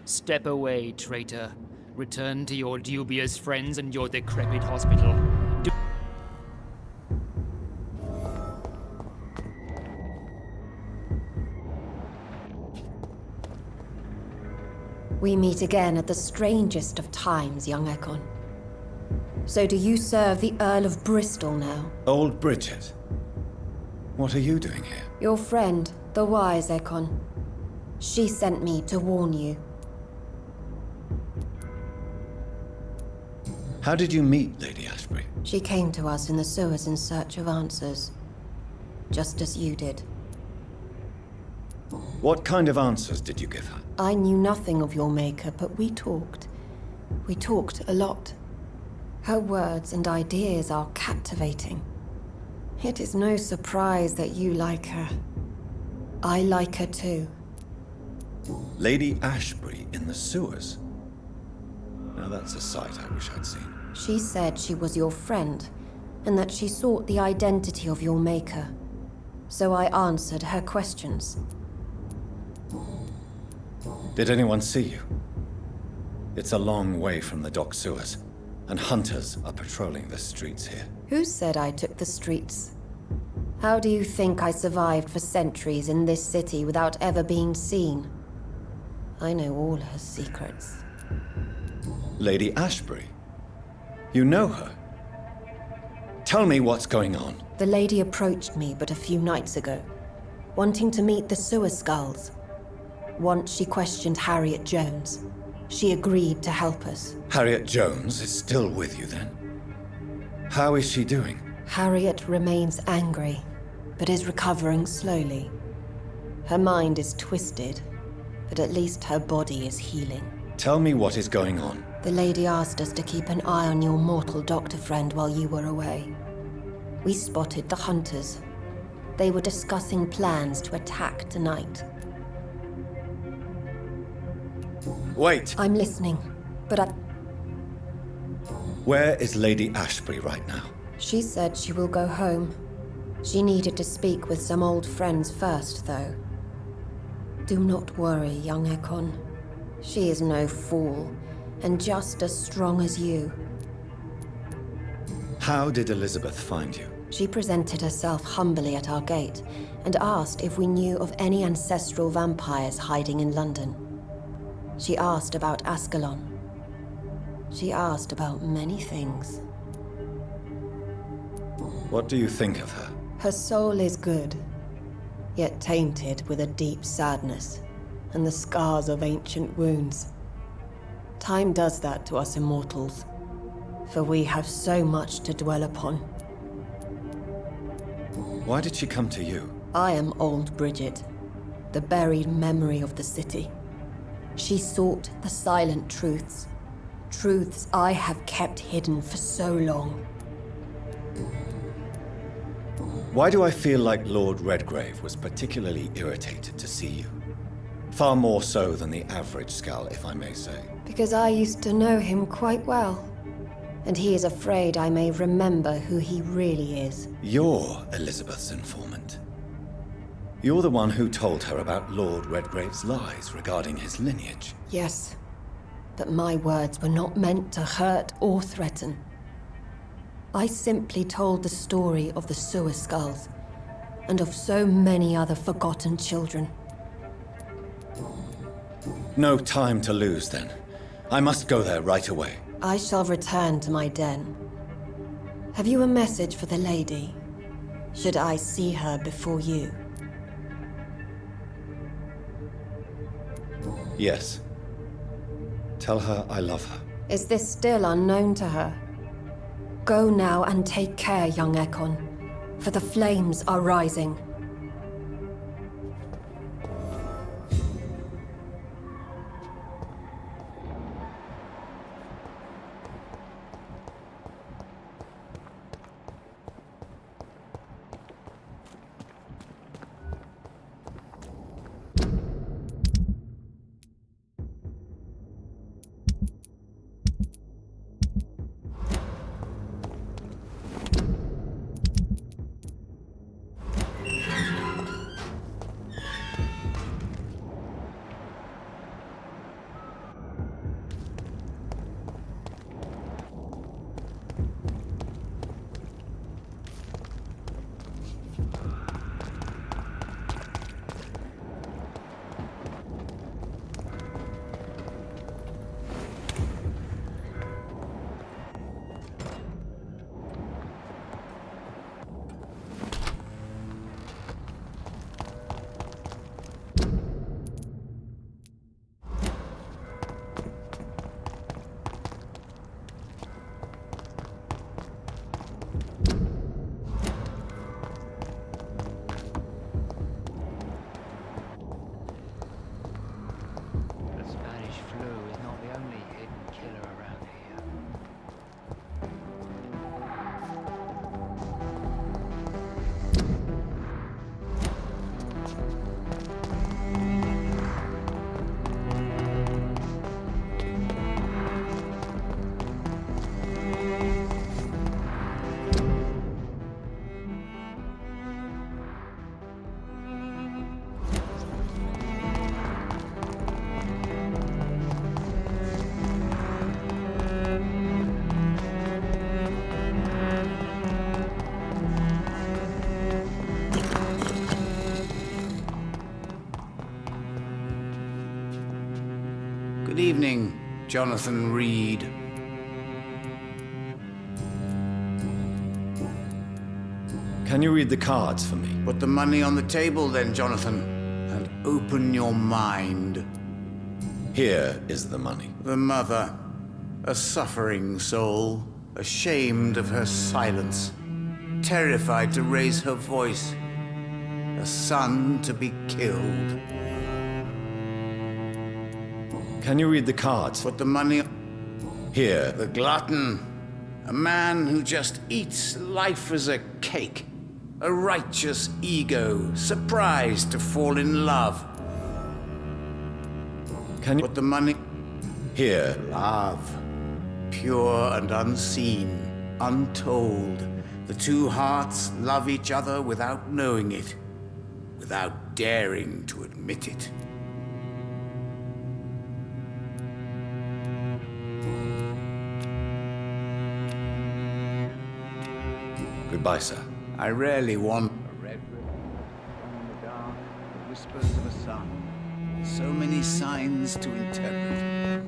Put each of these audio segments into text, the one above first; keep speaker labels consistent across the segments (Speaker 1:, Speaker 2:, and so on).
Speaker 1: Step away, traitor. Return to your dubious friends and your decrepit hospital.
Speaker 2: We meet again at the strangest of times, young Ekon. So do you serve the Earl of Bristol now?
Speaker 3: Old Bridget. What are you doing here?
Speaker 2: Your friend, the wise Ekon. She sent me to warn you.
Speaker 3: How did you meet Lady Ashbury?
Speaker 2: She came to us in the sewers in search of answers. Just as you did.
Speaker 3: What kind of answers did you give her?
Speaker 2: I knew nothing of your maker, but we talked. We talked a lot. Her words and ideas are captivating. It is no surprise that you like her. I like her too.
Speaker 3: Lady Ashbury in the sewers? Now that's a sight I wish I'd seen.
Speaker 2: She said she was your friend, and that she sought the identity of your maker. So I answered her questions.
Speaker 3: Did anyone see you? It's a long way from the dock sewers, and hunters are patrolling the streets here.
Speaker 2: Who said I took the streets? How do you think I survived for centuries in this city without ever being seen? I know all her secrets.
Speaker 3: Lady Ashbury? You know her? Tell me what's going on.
Speaker 2: The lady approached me but a few nights ago, wanting to meet the sewer skulls. Once she questioned Harriet Jones. She agreed to help us.
Speaker 3: Harriet Jones is still with you then? How is she doing?
Speaker 2: Harriet remains angry, but is recovering slowly. Her mind is twisted, but at least her body is healing.
Speaker 3: Tell me what is going on.
Speaker 2: The lady asked us to keep an eye on your mortal doctor friend while you were away. We spotted the hunters. They were discussing plans to attack tonight.
Speaker 3: Wait!
Speaker 2: I'm listening, but
Speaker 3: Where is Lady Ashbury right now?
Speaker 2: She said she will go home. She needed to speak with some old friends first, though. Do not worry, young Ekon. She is no fool, and just as strong as you.
Speaker 3: How did Elizabeth find you?
Speaker 2: She presented herself humbly at our gate, and asked if we knew of any ancestral vampires hiding in London. She asked about Ascalon. She asked about many things.
Speaker 3: What do you think of her?
Speaker 2: Her soul is good, yet tainted with a deep sadness and the scars of ancient wounds. Time does that to us immortals, for we have so much to dwell upon.
Speaker 3: Why did she come to you?
Speaker 2: I am old Bridget, the buried memory of the city. She sought the silent truths, truths I have kept hidden for so long.
Speaker 3: Why do I feel like Lord Redgrave was particularly irritated to see you? Far more so than the average Skull, if I may say.
Speaker 2: Because I used to know him quite well, and he is afraid I may remember who he really is.
Speaker 3: You're Elizabeth's informant. You're the one who told her about Lord Redgrave's lies regarding his lineage.
Speaker 2: Yes, but my words were not meant to hurt or threaten. I simply told the story of the sewer skulls, and of so many other forgotten children.
Speaker 3: No time to lose, then. I must go there right away.
Speaker 2: I shall return to my den. Have you a message for the lady? Should I see her before you?
Speaker 3: Yes. Tell her I love her.
Speaker 2: Is this still unknown to her? Go now and take care, young Ekon, for the flames are rising.
Speaker 4: Good evening, Jonathan Rid.
Speaker 3: Can you read the cards for me?
Speaker 4: Put the money on the table then, Jonathan, and open your mind.
Speaker 3: Here is the money.
Speaker 4: The mother, a suffering soul, ashamed of her silence, terrified to raise her voice, a son to be killed.
Speaker 3: Can you read the cards?
Speaker 4: Put the money...
Speaker 3: Here.
Speaker 4: The glutton, a man who just eats life as a cake, a righteous ego, surprised to fall in love.
Speaker 3: Can you...
Speaker 4: Put the money...
Speaker 3: Here.
Speaker 4: Love, pure and unseen, untold. The two hearts love each other without knowing it, without daring to admit it.
Speaker 3: Goodbye, sir.
Speaker 4: I rarely want a red ribbon in the dark, the whispers of a sun. So many signs to interpret.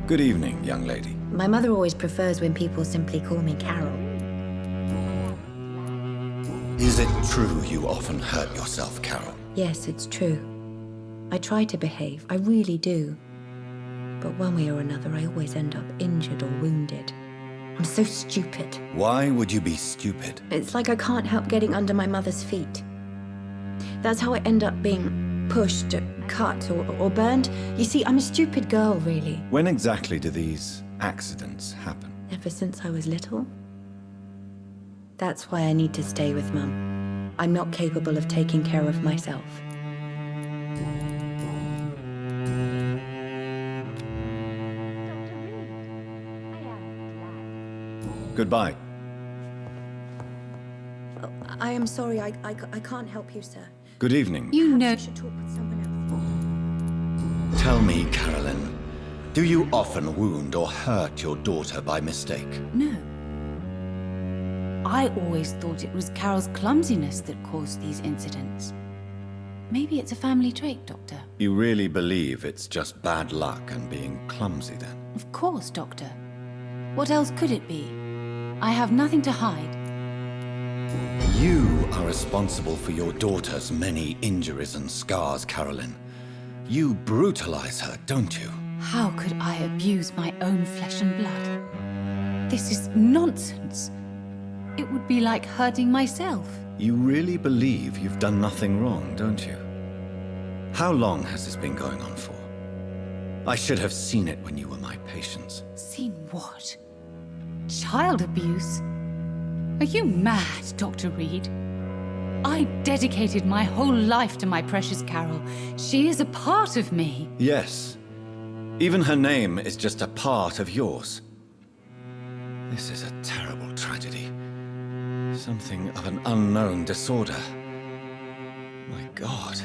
Speaker 3: Good evening, young lady.
Speaker 5: My mother always prefers when people simply call me Carol.
Speaker 3: Is it true you often hurt yourself, Carol?
Speaker 5: Yes, it's true. I try to behave, I really do. But one way or another, I always end up injured or wounded. I'm so stupid.
Speaker 3: Why would you be stupid?
Speaker 5: It's like I can't help getting under my mother's feet. That's how I end up being pushed, cut, or burned. You see, I'm a stupid girl, really.
Speaker 3: When exactly do these accidents happen?
Speaker 5: Ever since I was little. That's why I need to stay with Mum. I'm not capable of taking care of myself.
Speaker 3: Goodbye.
Speaker 5: Oh, I am sorry, I can't help you, sir.
Speaker 3: Good evening.
Speaker 5: You know... I should talk with someone else.
Speaker 3: Tell me, Carolyn, do you often wound or hurt your daughter by mistake?
Speaker 6: No. I always thought it was Carol's clumsiness that caused these incidents. Maybe it's a family trait, Doctor.
Speaker 3: You really believe it's just bad luck and being clumsy, then?
Speaker 6: Of course, Doctor. What else could it be? I have nothing to hide.
Speaker 3: You are responsible for your daughter's many injuries and scars, Carolyn. You brutalize her, don't you?
Speaker 6: How could I abuse my own flesh and blood? This is nonsense. It would be like hurting myself.
Speaker 3: You really believe you've done nothing wrong, don't you? How long has this been going on for? I should have seen it when you were my patients.
Speaker 6: Seen what? Child abuse? Are you mad, Dr. Reed? I dedicated my whole life to my precious Carol. She is a part of me.
Speaker 3: Yes. Even her name is just a part of yours. This is a terrible tragedy. Something of an unknown disorder. My God.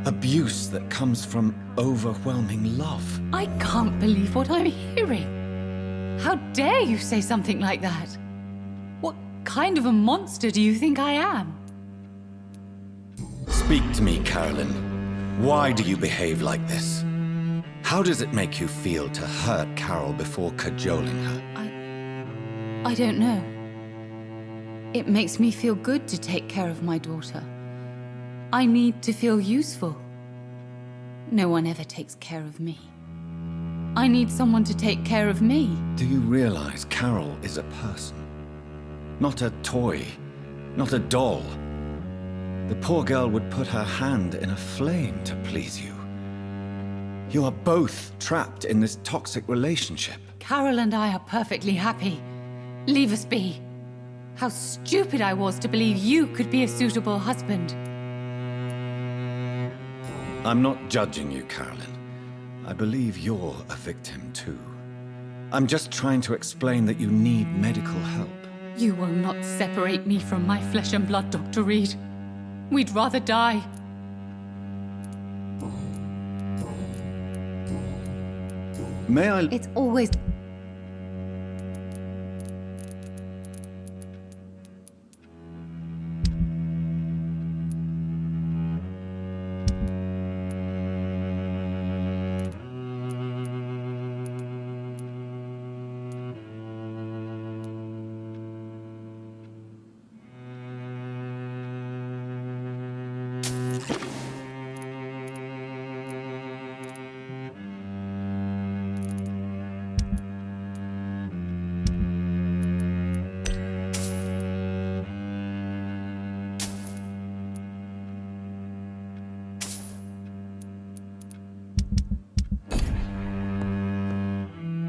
Speaker 3: Abuse that comes from overwhelming love.
Speaker 6: I can't believe what I'm hearing. How dare you say something like that? What kind of a monster do you think I am?
Speaker 3: Speak to me, Carolyn. Why do you behave like this? How does it make you feel to hurt Carol before cajoling her?
Speaker 6: I don't know. It makes me feel good to take care of my daughter. I need to feel useful. No one ever takes care of me. I need someone to take care of me.
Speaker 3: Do you realize Carol is a person? Not a toy, not a doll. The poor girl would put her hand in a flame to please you. You are both trapped in this toxic relationship.
Speaker 6: Carol and I are perfectly happy. Leave us be. How stupid I was to believe you could be a suitable husband.
Speaker 3: I'm not judging you, Carolyn. I believe you're a victim too. I'm just trying to explain that you need medical help.
Speaker 6: You will not separate me from my flesh and blood, Dr. Reed. We'd rather die.
Speaker 3: May I...
Speaker 6: It's always...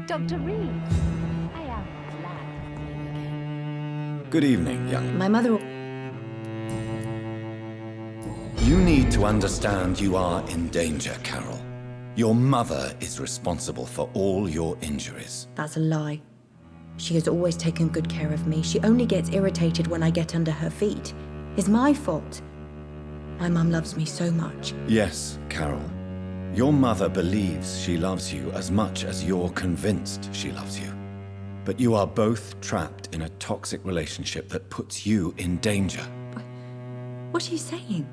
Speaker 7: Dr. Reed, I am glad to see you again.
Speaker 3: Good evening, young...
Speaker 5: My mother...
Speaker 3: You need to understand you are in danger, Carol. Your mother is responsible for all your injuries.
Speaker 5: That's a lie. She has always taken good care of me. She only gets irritated when I get under her feet. It's my fault. My mum loves me so much.
Speaker 3: Yes, Carol. Your mother believes she loves you as much as you're convinced she loves you. But you are both trapped in a toxic relationship that puts you in danger.
Speaker 5: What are you saying?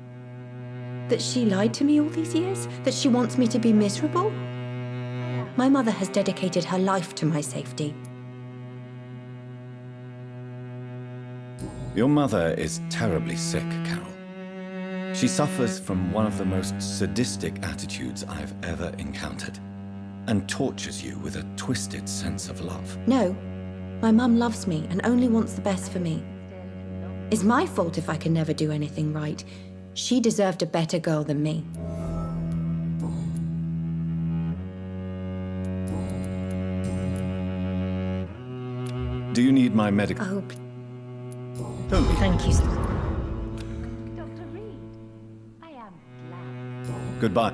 Speaker 5: That she lied to me all these years? That she wants me to be miserable? My mother has dedicated her life to my safety.
Speaker 3: Your mother is terribly sick, Carol. She suffers from one of the most sadistic attitudes I've ever encountered, and tortures you with a twisted sense of love.
Speaker 5: No, my mum loves me and only wants the best for me. It's my fault if I can never do anything right. She deserved a better girl than me.
Speaker 3: Do you need my medical...
Speaker 5: Oh,
Speaker 3: Don't be...
Speaker 5: thank you.
Speaker 7: Dr. Reed, I am glad.
Speaker 3: Goodbye.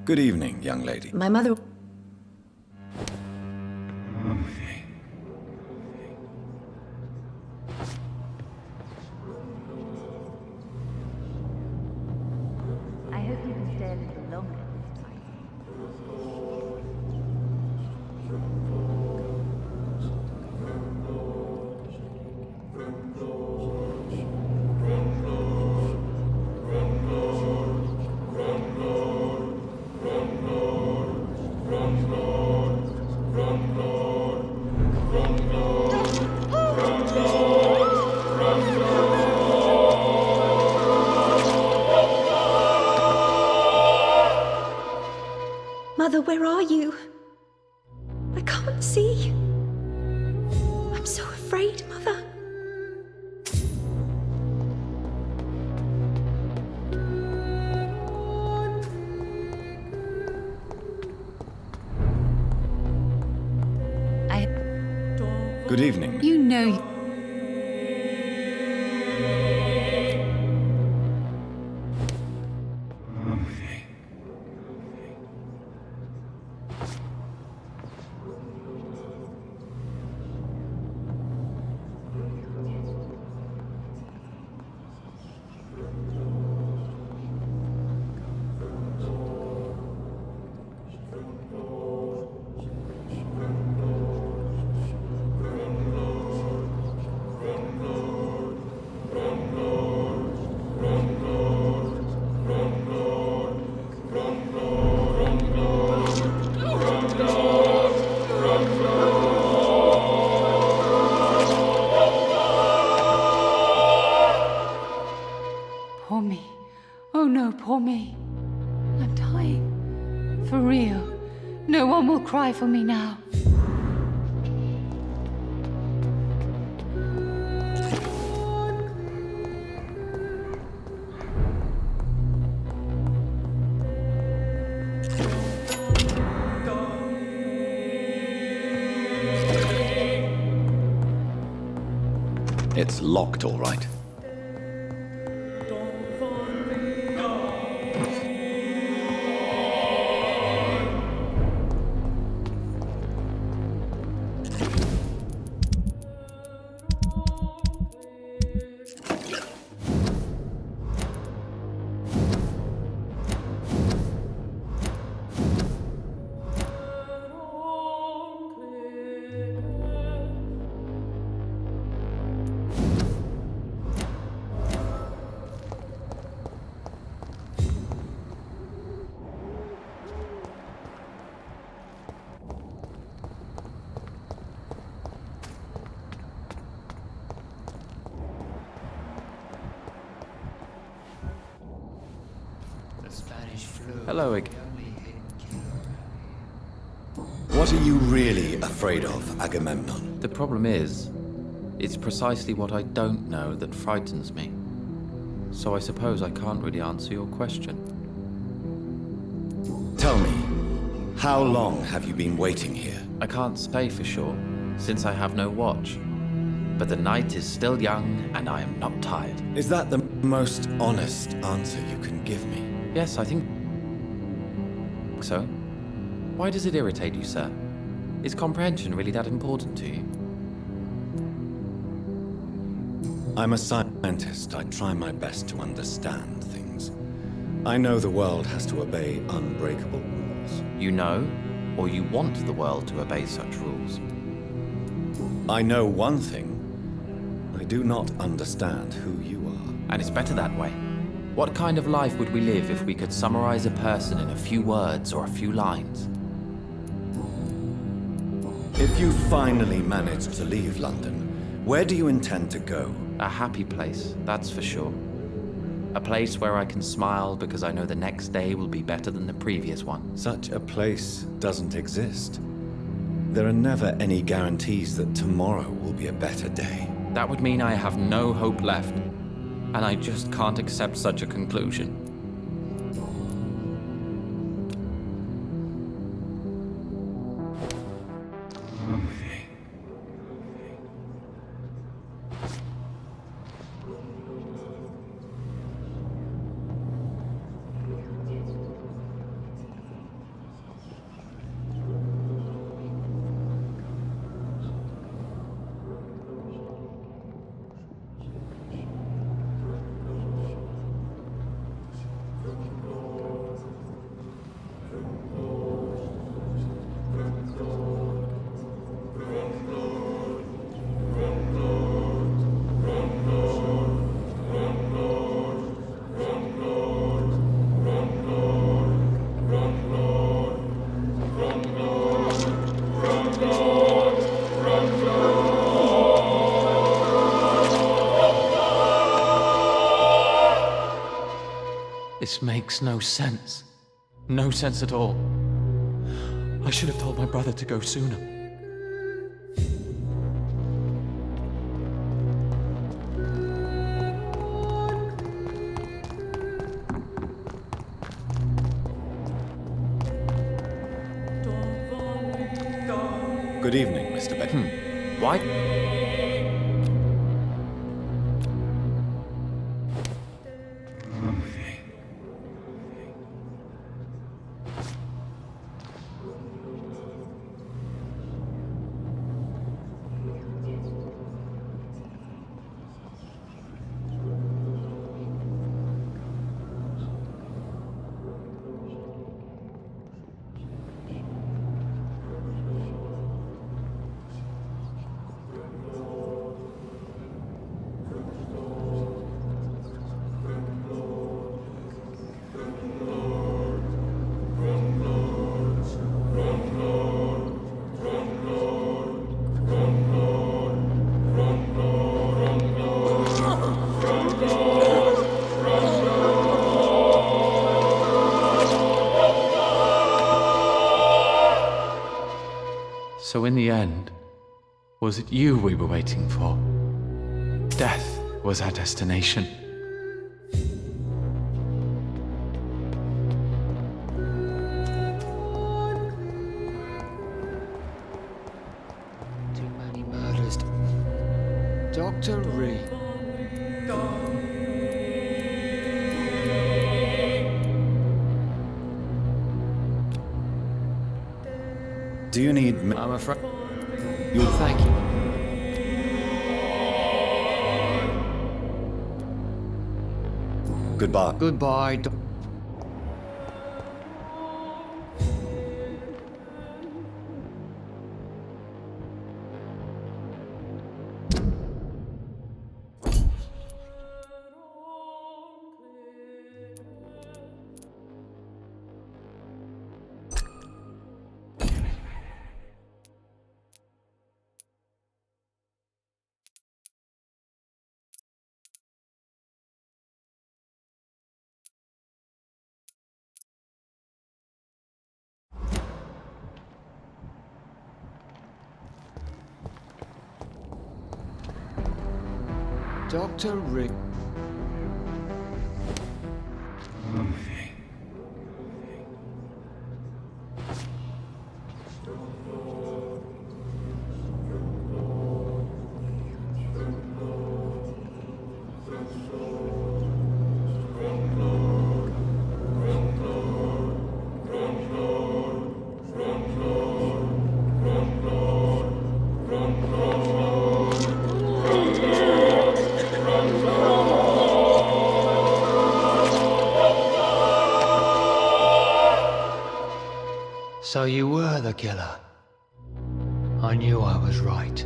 Speaker 3: Good evening, young lady.
Speaker 5: My mother...
Speaker 7: I hope you can stay a little longer this time.
Speaker 5: Mother, where are you? I can't see. I'm so afraid, Mother.
Speaker 3: Good evening.
Speaker 6: You know... I'm dying. For real. No one will cry for me now.
Speaker 3: It's locked, all right.
Speaker 8: Hello again.
Speaker 3: What are you really afraid of, Agamemnon?
Speaker 8: The problem is, it's precisely what I don't know that frightens me. So I suppose I can't really answer your question.
Speaker 3: Tell me, how long have you been waiting here?
Speaker 8: I can't say for sure, since I have no watch. But the night is still young, and I am not tired.
Speaker 3: Is that the most honest answer you can give me?
Speaker 8: Yes, I think so. Why does it irritate you, sir? Is comprehension really that important to you?
Speaker 3: I'm a scientist. I try my best to understand things. I know the world has to obey unbreakable rules.
Speaker 8: You know, or you want the world to obey such rules?
Speaker 3: I know one thing. I do not understand who you are.
Speaker 8: And it's better that way. What kind of life would we live if we could summarize a person in a few words or a few lines?
Speaker 3: If you finally manage to leave London, where do you intend to go?
Speaker 8: A happy place, that's for sure. A place where I can smile because I know the next day will be better than the previous one.
Speaker 3: Such a place doesn't exist. There are never any guarantees that tomorrow will be a better day.
Speaker 8: That would mean I have no hope left. And I just can't accept such a conclusion. This makes no sense. No sense at all. I should have told my brother to go sooner.
Speaker 3: Good evening, Mr. Beckman.
Speaker 8: Why?
Speaker 9: So in the end, was it you we were waiting for? Death was our destination.
Speaker 1: Too many murders. Dr. Reed.
Speaker 3: Do you need
Speaker 1: I'm afraid. Thank you.
Speaker 3: Goodbye.
Speaker 1: Goodbye. Dr. Rick. So you were the killer. I knew I was right.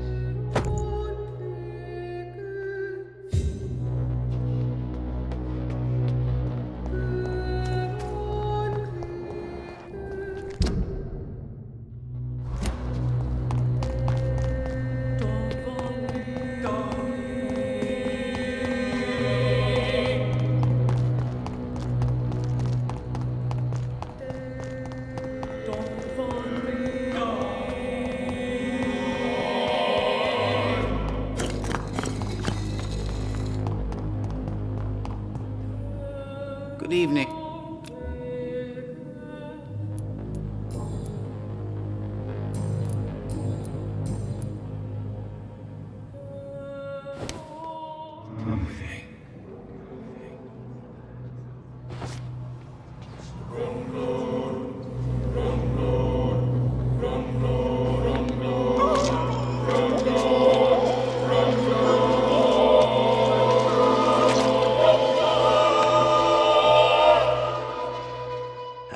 Speaker 4: Good evening.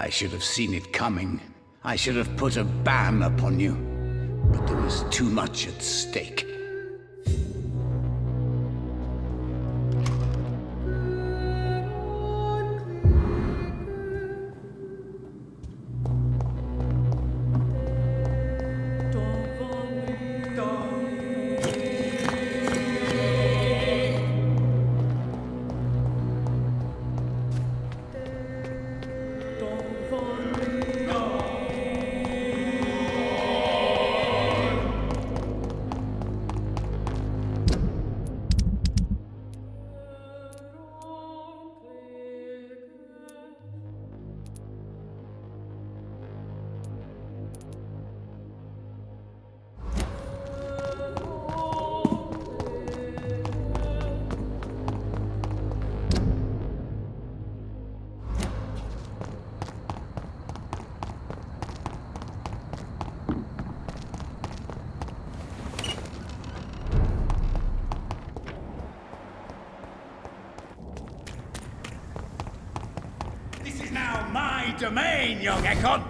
Speaker 4: I should have seen it coming. I should have put a ban upon you. But there was too much at stake. This is now my domain, young Ekon!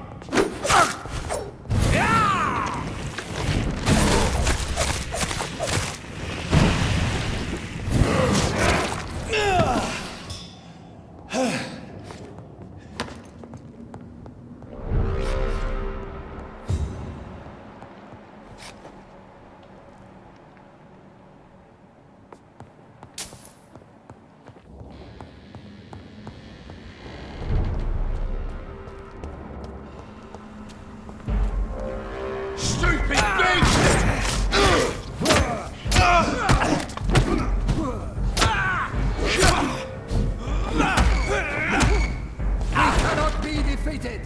Speaker 1: started!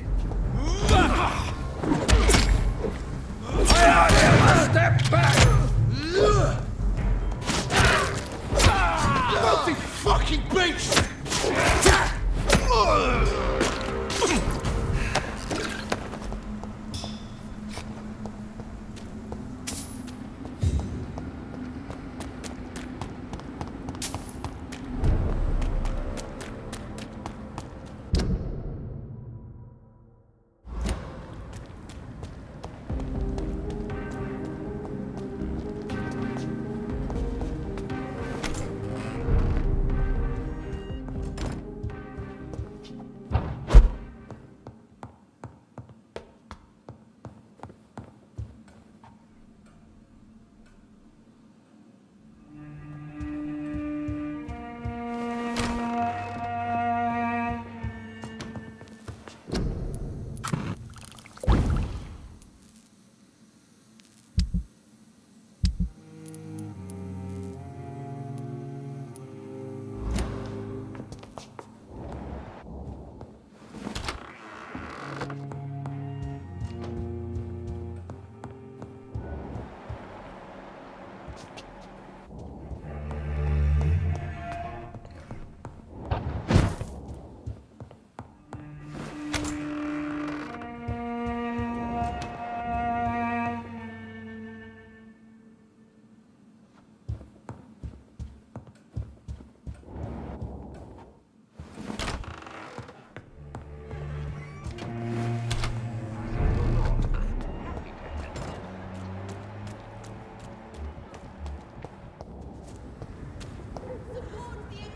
Speaker 10: Step back! Filthy fucking beast!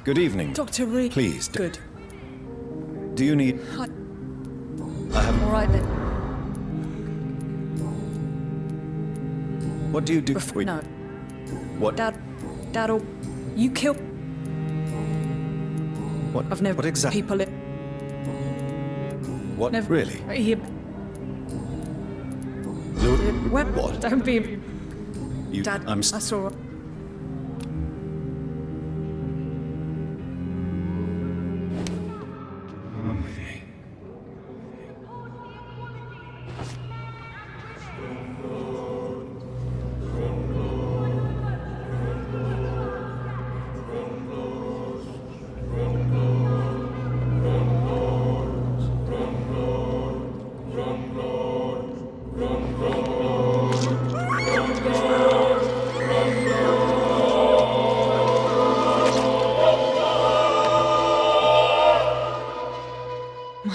Speaker 3: Good evening.
Speaker 11: Dr. Reed.
Speaker 3: Please.
Speaker 11: Good.
Speaker 3: Do you need... I have...
Speaker 11: All right then.
Speaker 3: What do you do? Wait.
Speaker 11: No.
Speaker 3: What?
Speaker 11: Dad'll... You kill...
Speaker 3: What?
Speaker 11: I've never...
Speaker 3: What exactly?
Speaker 11: People...
Speaker 3: What?
Speaker 11: Never...
Speaker 3: Really?
Speaker 11: Here...
Speaker 3: What?
Speaker 11: Don't be...
Speaker 3: You...
Speaker 11: Dad,
Speaker 3: I'm...
Speaker 11: I saw...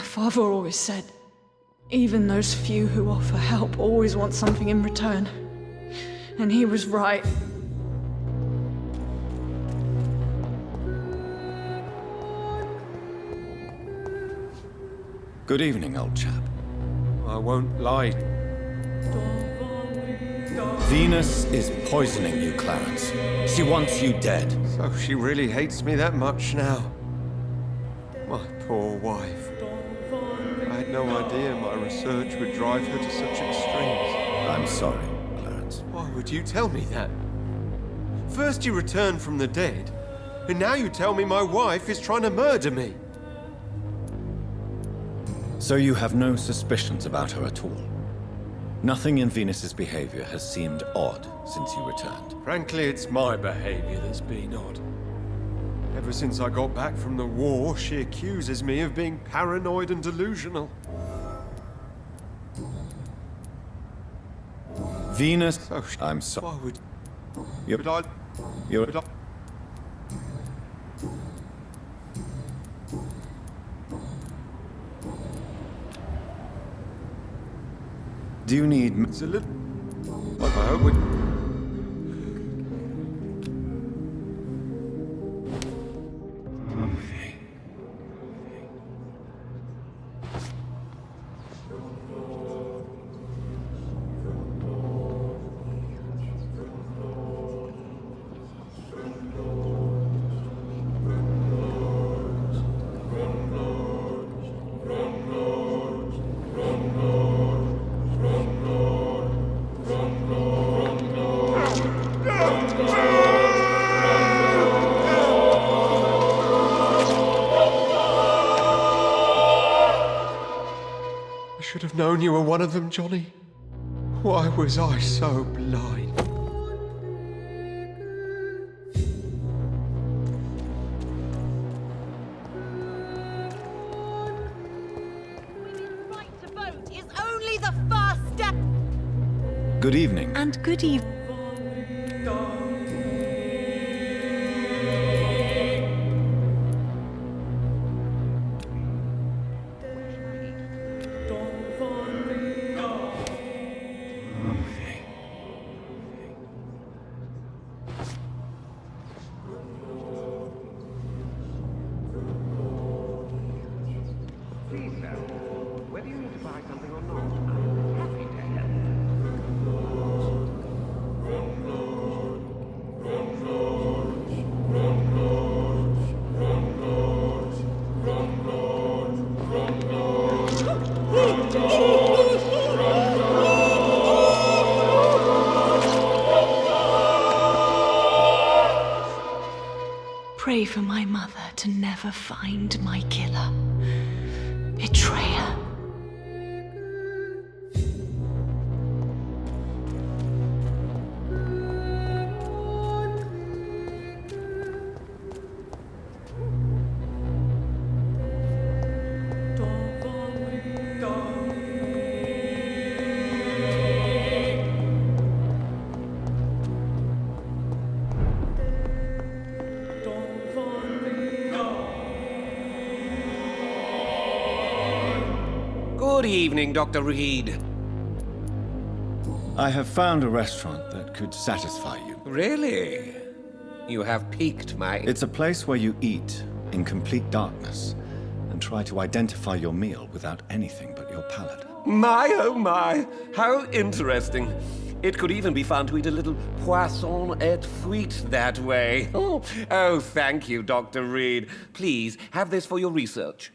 Speaker 12: Father always said, even those few who offer help always want something in return. And he was right.
Speaker 3: Good evening, old chap.
Speaker 10: I won't lie.
Speaker 3: Venus is poisoning you, Clarence. She wants you dead.
Speaker 10: So she really hates me that much now. My poor wife. I had no idea my research would drive her to such extremes.
Speaker 3: I'm sorry, Clarence.
Speaker 10: Why would you tell me that? First you returned from the dead, and now you tell me my wife is trying to murder me.
Speaker 3: So you have no suspicions about her at all? Nothing in Venus's behavior has seemed odd since you returned?
Speaker 10: Frankly, it's my behavior that's been odd. Ever since I got back from the war, she accuses me of being paranoid and delusional.
Speaker 3: Venus...
Speaker 10: Oh,
Speaker 3: I'm sorry.
Speaker 10: Why would...
Speaker 3: You're...
Speaker 10: But I...
Speaker 3: You're...
Speaker 10: But I...
Speaker 3: Do you need...
Speaker 10: It's a little... I hope we... I should have known you were one of them, Johnny. Why was I so blind?
Speaker 13: Right to vote is only the first step.
Speaker 3: Good evening.
Speaker 5: And good evening.
Speaker 12: Pray for my mother to never find my killer. Betrayer.
Speaker 14: Good evening, Dr. Reed.
Speaker 3: I have found a restaurant that could satisfy you.
Speaker 14: Really? You have piqued my...
Speaker 3: It's a place where you eat in complete darkness and try to identify your meal without anything but your palate.
Speaker 14: My, oh my, how interesting. It could even be fun to eat a little poisson et fruits that way. Oh, thank you, Dr. Reed. Please, have this for your research.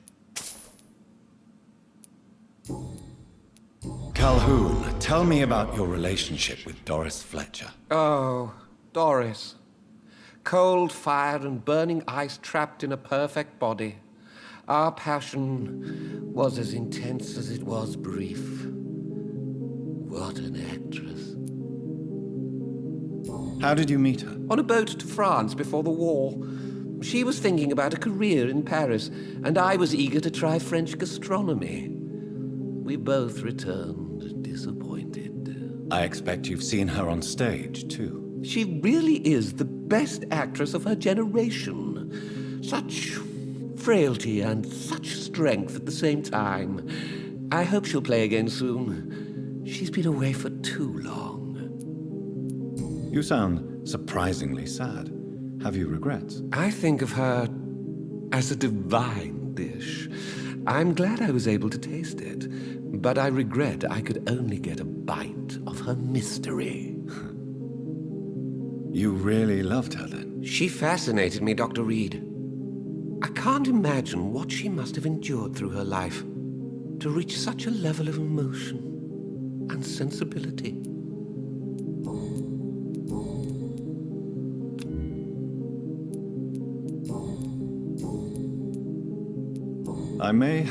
Speaker 3: Calhoun, tell me about your relationship with Doris Fletcher.
Speaker 14: Oh, Doris. Cold fire and burning ice trapped in a perfect body. Our passion was as intense as it was brief. What an actress.
Speaker 3: How did you meet her?
Speaker 14: On a boat to France before the war. She was thinking about a career in Paris, and I was eager to try French gastronomy. We both returned disappointed.
Speaker 3: I expect you've seen her on stage, too.
Speaker 14: She really is the best actress of her generation. Such frailty and such strength at the same time. I hope she'll play again soon. She's been away for too long.
Speaker 3: You sound surprisingly sad. Have you regrets?
Speaker 14: I think of her as a divine dish. I'm glad I was able to taste it, but I regret I could only get a bite of her mystery.
Speaker 3: You really loved her, then?
Speaker 14: She fascinated me, Dr. Reed. I can't imagine what she must have endured through her life to reach such a level of emotion and sensibility.
Speaker 3: I may...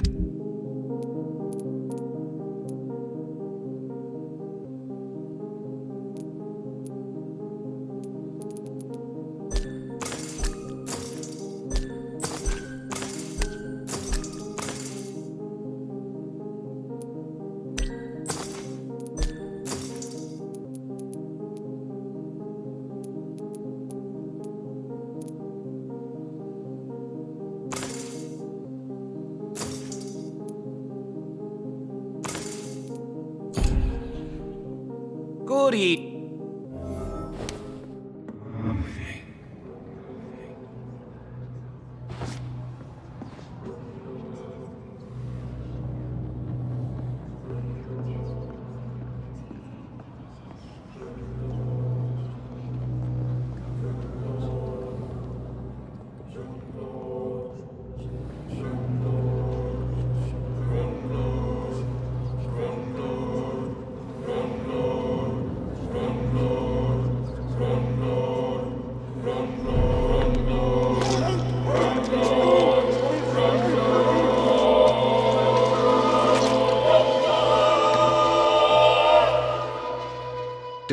Speaker 14: Goody.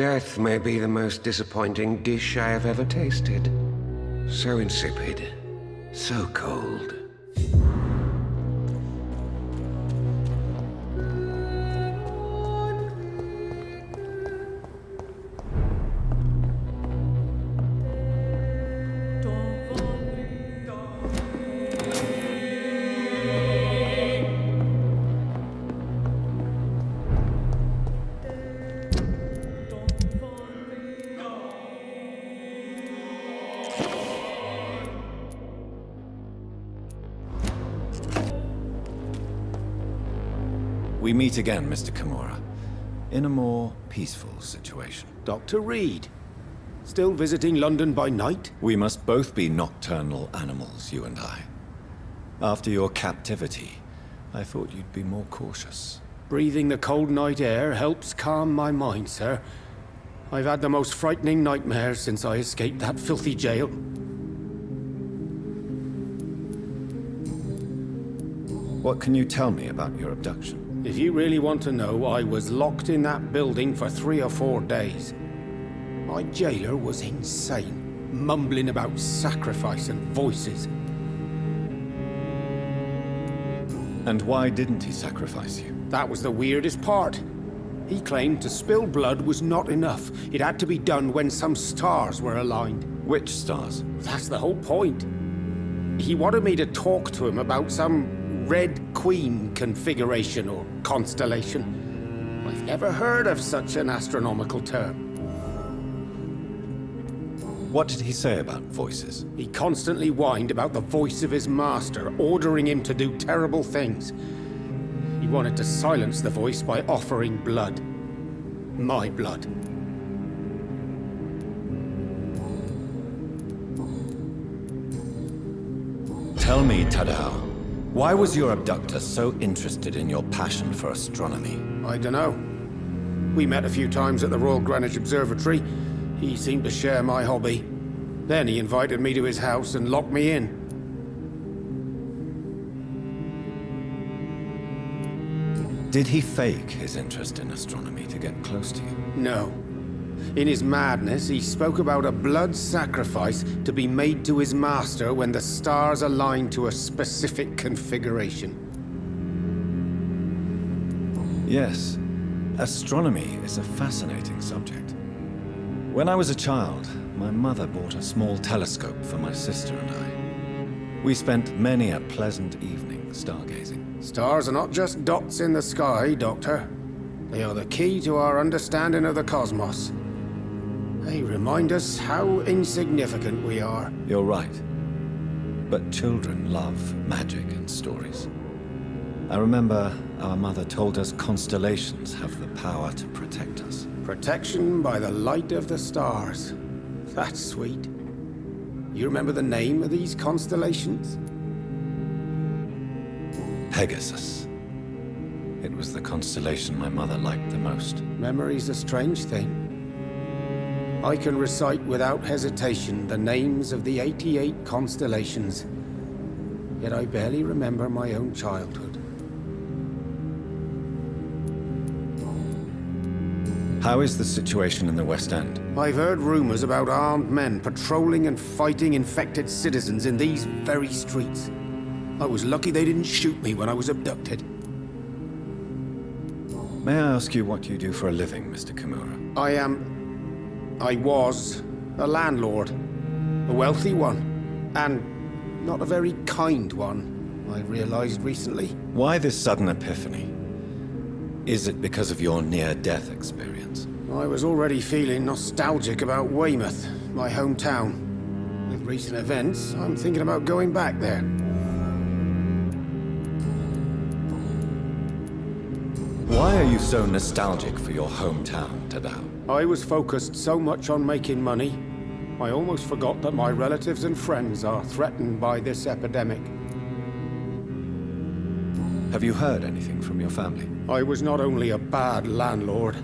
Speaker 14: Death may be the most disappointing dish I have ever tasted. So insipid, so cold.
Speaker 3: We meet again, Mr. Kimura, in a more peaceful situation.
Speaker 15: Dr. Reed? Still visiting London by night?
Speaker 3: We must both be nocturnal animals, you and I. After your captivity, I thought you'd be more cautious.
Speaker 15: Breathing the cold night air helps calm my mind, sir. I've had the most frightening nightmares since I escaped that filthy jail.
Speaker 3: What can you tell me about your abduction?
Speaker 15: If you really want to know, I was locked in that building for 3 or 4 days. My jailer was insane, mumbling about sacrifice and voices.
Speaker 3: And why didn't he sacrifice you?
Speaker 15: That was the weirdest part. He claimed to spill blood was not enough. It had to be done when some stars were aligned.
Speaker 3: Which stars?
Speaker 15: That's the whole point. He wanted me to talk to him about some Red Queen configuration or constellation. I've never heard of such an astronomical term.
Speaker 3: What did he say about voices?
Speaker 15: He constantly whined about the voice of his master, ordering him to do terrible things. He wanted to silence the voice by offering blood. My blood.
Speaker 3: Tell me, Tadao, why was your abductor so interested in your passion for astronomy?
Speaker 15: I dunno. We met a few times at the Royal Greenwich Observatory. He seemed to share my hobby. Then he invited me to his house and locked me in.
Speaker 3: Did he fake his interest in astronomy to get close to you?
Speaker 15: No. In his madness, he spoke about a blood sacrifice to be made to his master when the stars aligned to a specific configuration.
Speaker 3: Yes. Astronomy is a fascinating subject. When I was a child, my mother bought a small telescope for my sister and I. We spent many a pleasant evening stargazing.
Speaker 15: Stars are not just dots in the sky, Doctor. They are the key to our understanding of the cosmos. They remind us how insignificant we are.
Speaker 3: You're right. But children love magic and stories. I remember our mother told us constellations have the power to protect us.
Speaker 15: Protection by the light of the stars. That's sweet. You remember the name of these constellations?
Speaker 3: Pegasus. It was the constellation my mother liked the most.
Speaker 15: Memory's a strange thing. I can recite without hesitation the names of the 88 constellations, yet I barely remember my own childhood.
Speaker 3: How is the situation in the West End?
Speaker 15: I've heard rumors about armed men patrolling and fighting infected citizens in these very streets. I was lucky they didn't shoot me when I was abducted.
Speaker 3: May I ask you what you do for a living, Mr. Kimura?
Speaker 15: I was a landlord. A wealthy one. And not a very kind one, I realized recently.
Speaker 3: Why this sudden epiphany? Is it because of your near-death experience?
Speaker 15: I was already feeling nostalgic about Weymouth, my hometown. With recent events, I'm thinking about going back there.
Speaker 3: Why are you so nostalgic for your hometown, Tadao?
Speaker 15: I was focused so much on making money, I almost forgot that my relatives and friends are threatened by this epidemic.
Speaker 3: Have you heard anything from your family?
Speaker 15: I was not only a bad landlord,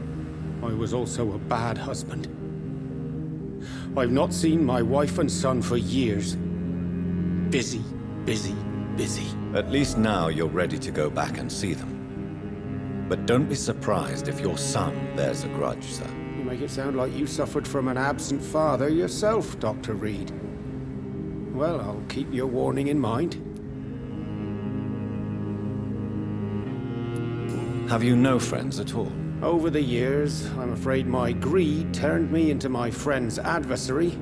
Speaker 15: I was also a bad husband. I've not seen my wife and son for years. Busy, busy, busy.
Speaker 3: At least now you're ready to go back and see them. But don't be surprised if your son bears a grudge, sir.
Speaker 15: You make it sound like you suffered from an absent father yourself, Dr. Reed. Well, I'll keep your warning in mind.
Speaker 3: Have you no friends at all?
Speaker 15: Over the years, I'm afraid my greed turned me into my friend's adversary,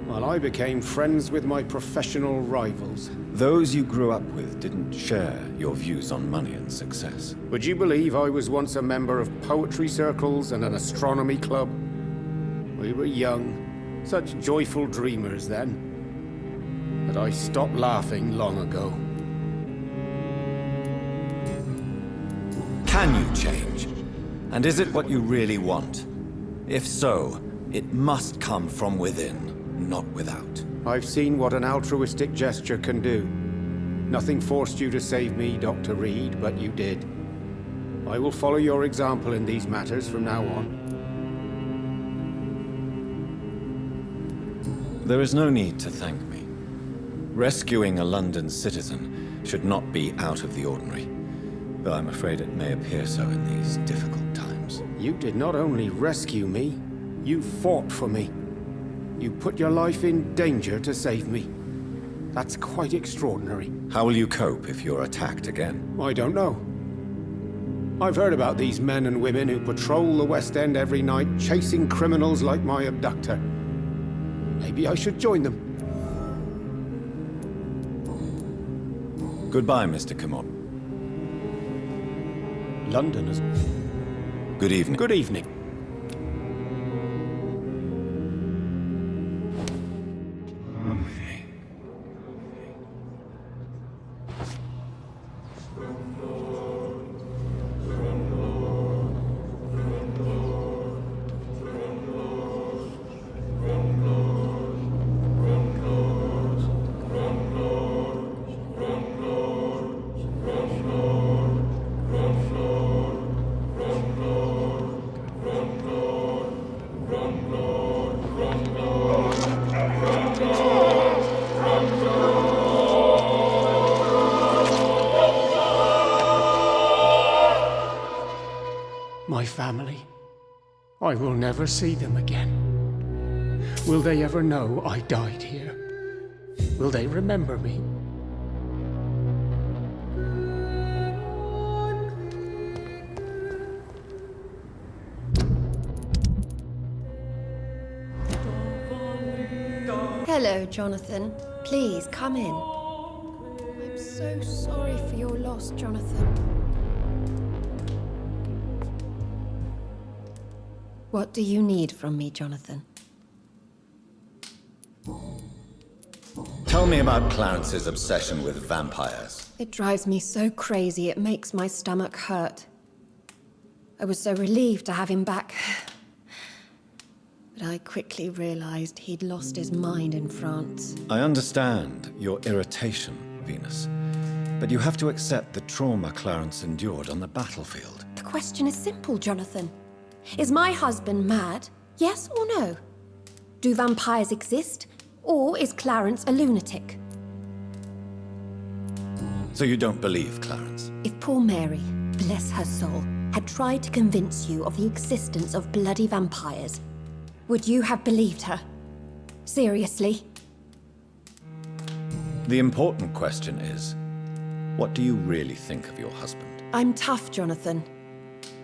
Speaker 15: while I became friends with my professional rivals.
Speaker 3: Those you grew up with didn't share your views on money and success.
Speaker 15: Would you believe I was once a member of poetry circles and an astronomy club? We were young, such joyful dreamers then, but I stopped laughing long ago.
Speaker 3: Can you change? And is it what you really want? If so, it must come from within, not without.
Speaker 15: I've seen what an altruistic gesture can do. Nothing forced you to save me, Dr. Reed, but you did. I will follow your example in these matters from now on.
Speaker 3: There is no need to thank me. Rescuing a London citizen should not be out of the ordinary, though I'm afraid it may appear so in these difficult times.
Speaker 15: You did not only rescue me, you fought for me. You put your life in danger to save me. That's quite extraordinary.
Speaker 3: How will you cope if you're attacked again?
Speaker 15: I don't know. I've heard about these men and women who patrol the West End every night, chasing criminals like my abductor. Maybe I should join them.
Speaker 3: Goodbye, Mr. Commod.
Speaker 15: London is...
Speaker 3: Good evening.
Speaker 15: Good evening. My family. I will never see them again. Will they ever know I died here? Will they remember me?
Speaker 2: Hello, Jonathan. Please, come in. I'm so sorry for your loss, Jonathan. What do you need from me, Jonathan?
Speaker 3: Tell me about Clarence's obsession with vampires.
Speaker 2: It drives me so crazy it makes my stomach hurt. I was so relieved to have him back. But I quickly realized he'd lost his mind in France.
Speaker 3: I understand your irritation, Venus. But you have to accept the trauma Clarence endured on the battlefield.
Speaker 2: The question is simple, Jonathan. Is my husband mad? Yes or no? Do vampires exist? Or is Clarence a lunatic?
Speaker 3: So you don't believe Clarence?
Speaker 2: If poor Mary, bless her soul, had tried to convince you of the existence of bloody vampires, would you have believed her? Seriously?
Speaker 3: The important question is, what do you really think of your husband?
Speaker 2: I'm tough, Jonathan.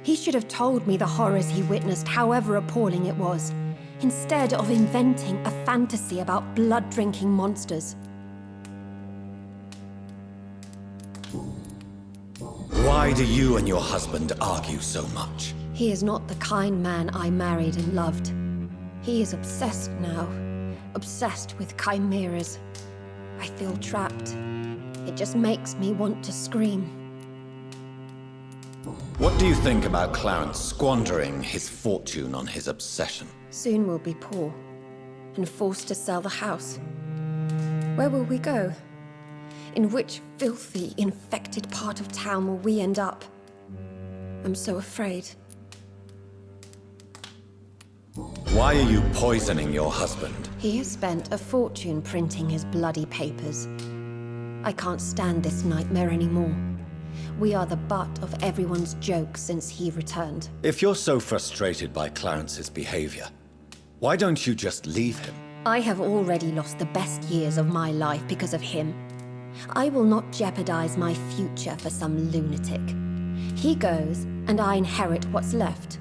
Speaker 2: He should have told me the horrors he witnessed, however appalling it was, instead of inventing a fantasy about blood-drinking monsters.
Speaker 3: Why do you and your husband argue so much?
Speaker 2: He is not the kind man I married and loved. He is obsessed now. Obsessed with chimeras. I feel trapped. It just makes me want to scream.
Speaker 3: What do you think about Clarence squandering his fortune on his obsession?
Speaker 2: Soon we'll be poor, and forced to sell the house. Where will we go? In which filthy, infected part of town will we end up? I'm so afraid.
Speaker 3: Why are you poisoning your husband?
Speaker 2: He has spent a fortune printing his bloody papers. I can't stand this nightmare anymore. We are the butt of everyone's jokes since he returned.
Speaker 3: If you're so frustrated by Clarence's behavior, why don't you just leave him?
Speaker 2: I have already lost the best years of my life because of him. I will not jeopardize my future for some lunatic. He goes, and I inherit what's left.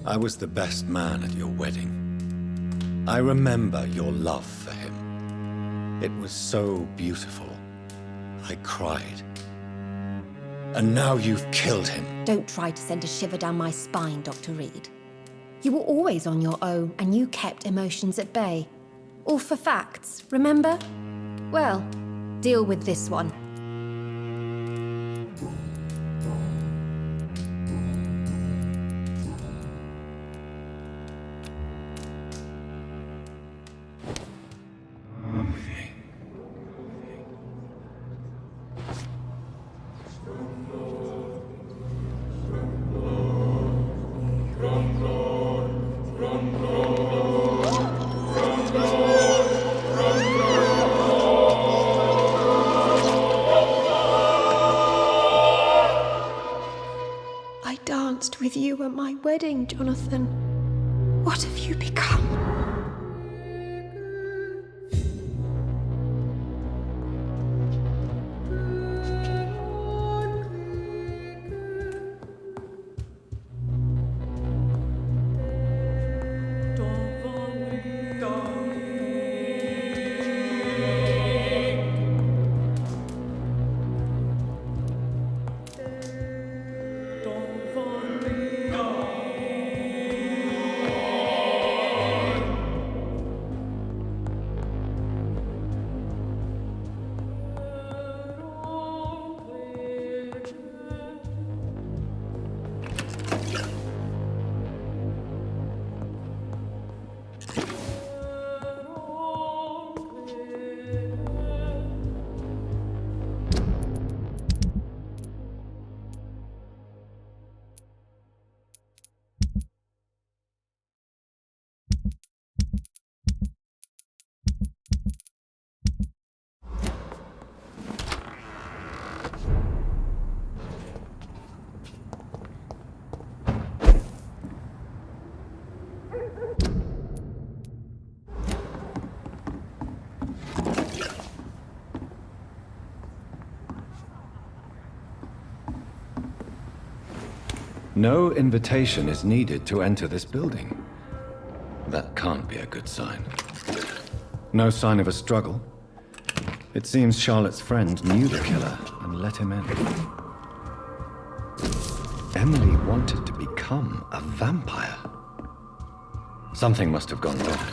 Speaker 3: I was the best man at your wedding. I remember your love for him. It was so beautiful. I cried. And now you've killed him.
Speaker 2: Don't try to send a shiver down my spine, Dr. Reed. You were always on your own, and you kept emotions at bay. All for facts, remember? Well, deal with this one. With you at my wedding, Jonathan. What have you become?
Speaker 3: No invitation is needed to enter this building. That can't be a good sign. No sign of a struggle. It seems Charlotte's friend knew the killer and let him in. Emily wanted to become a vampire. Something must have gone wrong.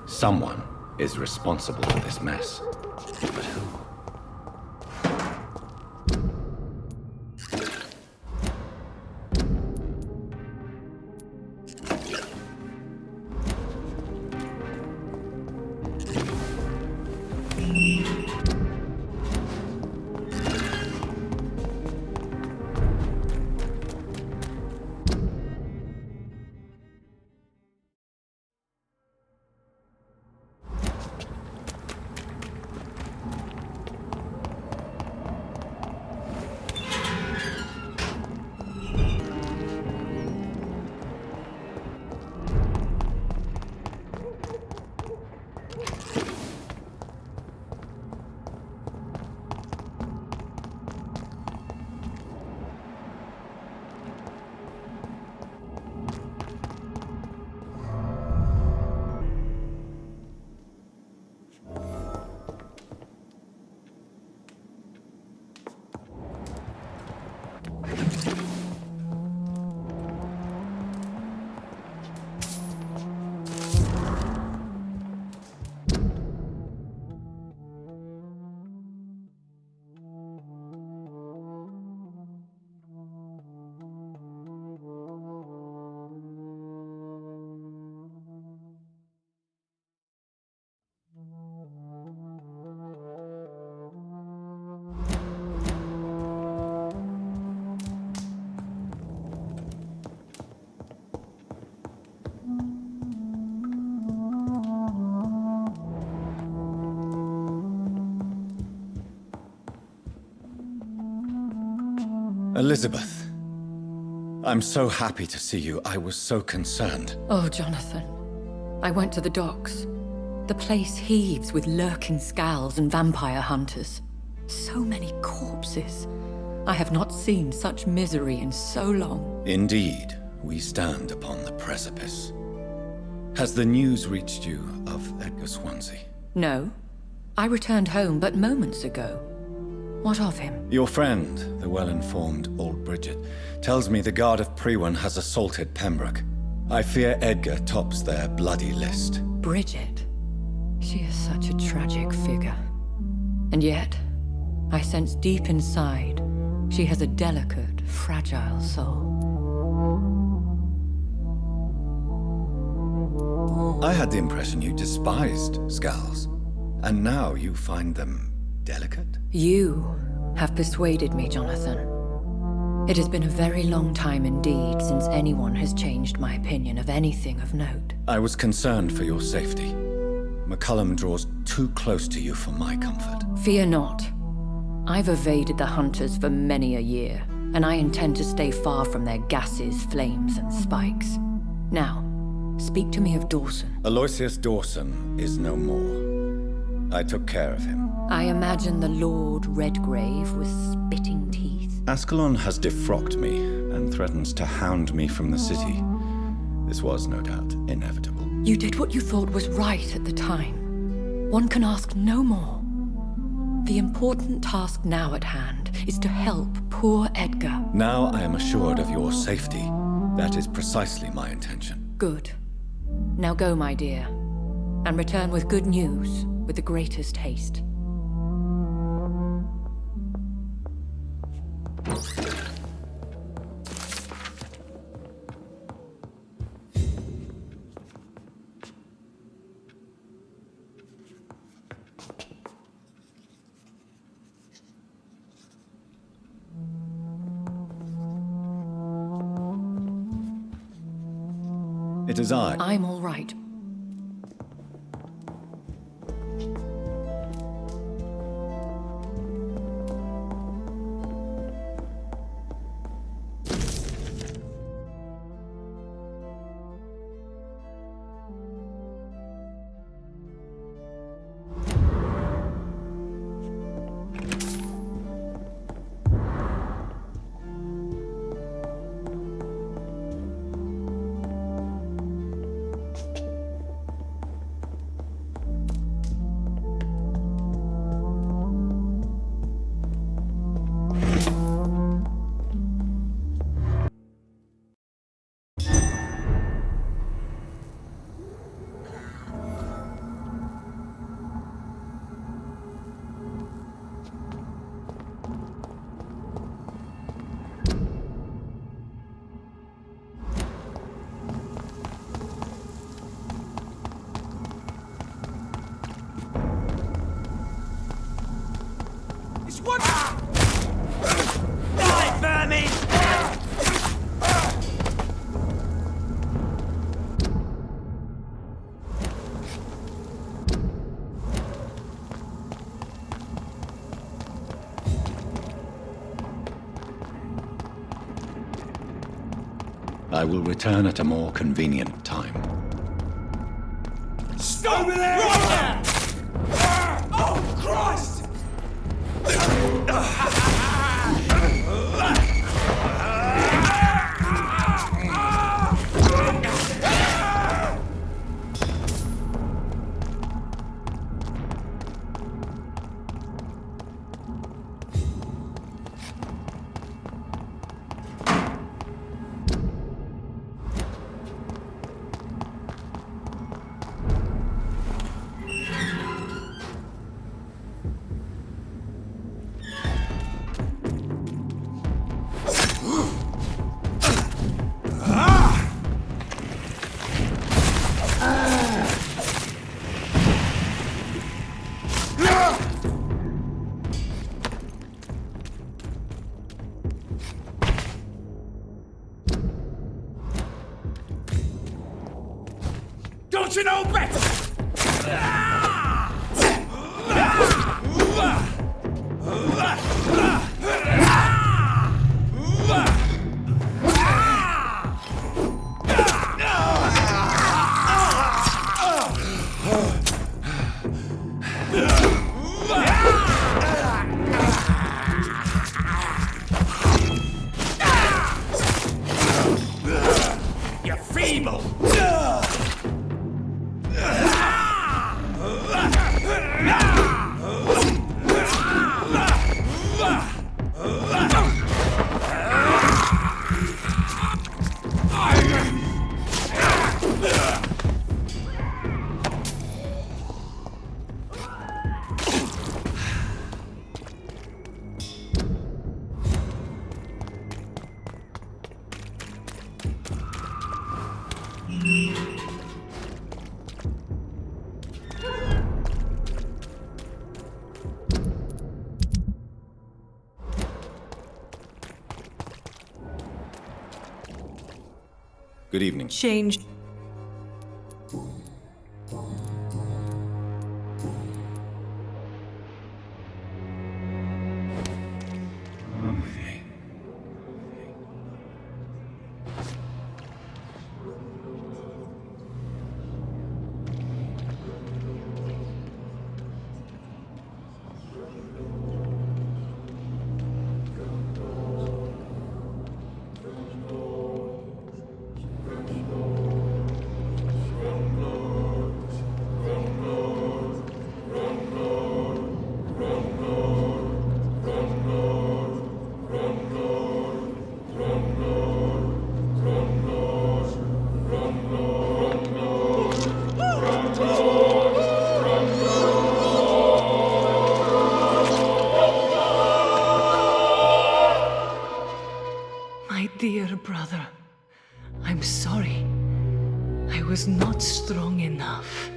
Speaker 3: Someone is responsible for this mess. But who? Elizabeth, I'm so happy to see you. I was so concerned.
Speaker 16: Oh, Jonathan. I went to the docks. The place heaves with lurking scowls and vampire hunters. So many corpses. I have not seen such misery in so long.
Speaker 3: Indeed, we stand upon the precipice. Has the news reached you of Edgar Swansea?
Speaker 16: No. I returned home but moments ago. What of him?
Speaker 3: Your friend, the well-informed old Bridget, tells me the Guard of Priwen has assaulted Pembroke. I fear Edgar tops their bloody list.
Speaker 16: Bridget? She is such a tragic figure. And yet, I sense deep inside, she has a delicate, fragile soul.
Speaker 3: I had the impression you despised scowls, and now you find them delicate?
Speaker 16: You have persuaded me, Jonathan. It has been a very long time indeed since anyone has changed my opinion of anything of note.
Speaker 3: I was concerned for your safety. McCullum draws too close to you for my comfort.
Speaker 16: Fear not. I've evaded the hunters for many a year, and I intend to stay far from their gases, flames, and spikes. Now, speak to me of Dawson.
Speaker 3: Aloysius Dawson is no more. I took care of him.
Speaker 16: I imagine the Lord Redgrave with spitting teeth.
Speaker 3: Ascalon has defrocked me and threatens to hound me from the city. This was, no doubt, inevitable.
Speaker 16: You did what you thought was right at the time. One can ask no more. The important task now at hand is to help poor Edgar.
Speaker 3: Now I am assured of your safety. That is precisely my intention.
Speaker 16: Good. Now go, my dear, and return with good news with the greatest haste.
Speaker 3: It is I.
Speaker 16: I'm all right.
Speaker 3: I will return at a more convenient time.
Speaker 17: Stop it there! Right there! Oh, Christ! Don't you know better?
Speaker 3: Good evening.
Speaker 11: Change.
Speaker 18: Dear brother, I'm sorry. I was not strong enough.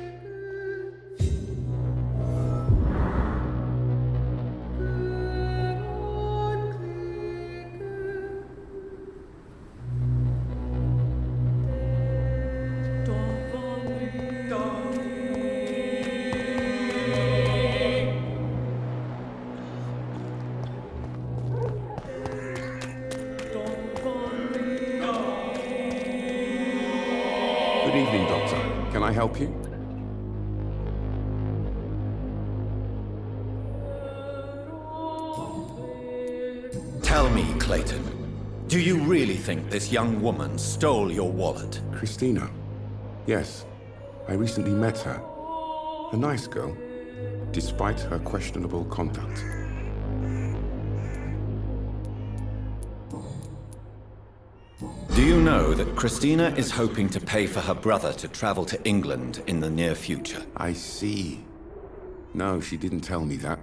Speaker 19: Good evening, Doctor. Can I help you?
Speaker 3: Tell me, Clayton, do you really think this young woman stole your wallet?
Speaker 19: Christina? Yes. I recently met her. A nice girl, despite her questionable conduct.
Speaker 3: Do you know that Christina is hoping to pay for her brother to travel to England in the near future?
Speaker 19: I see. No, she didn't tell me that.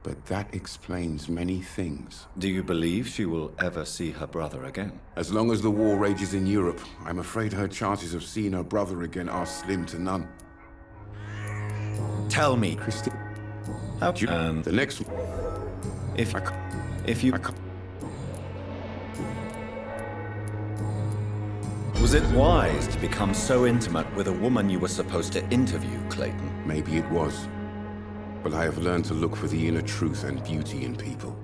Speaker 19: But that explains many things.
Speaker 3: Do you believe she will ever see her brother again?
Speaker 19: As long as the war rages in Europe, I'm afraid her chances of seeing her brother again are slim to none.
Speaker 3: Tell me,
Speaker 19: Christina.
Speaker 3: How do you...
Speaker 19: And the next...
Speaker 3: If you... Was it wise to become so intimate with a woman you were supposed to interview, Clayton?
Speaker 19: Maybe it was. But I have learned to look for the inner truth and beauty in people.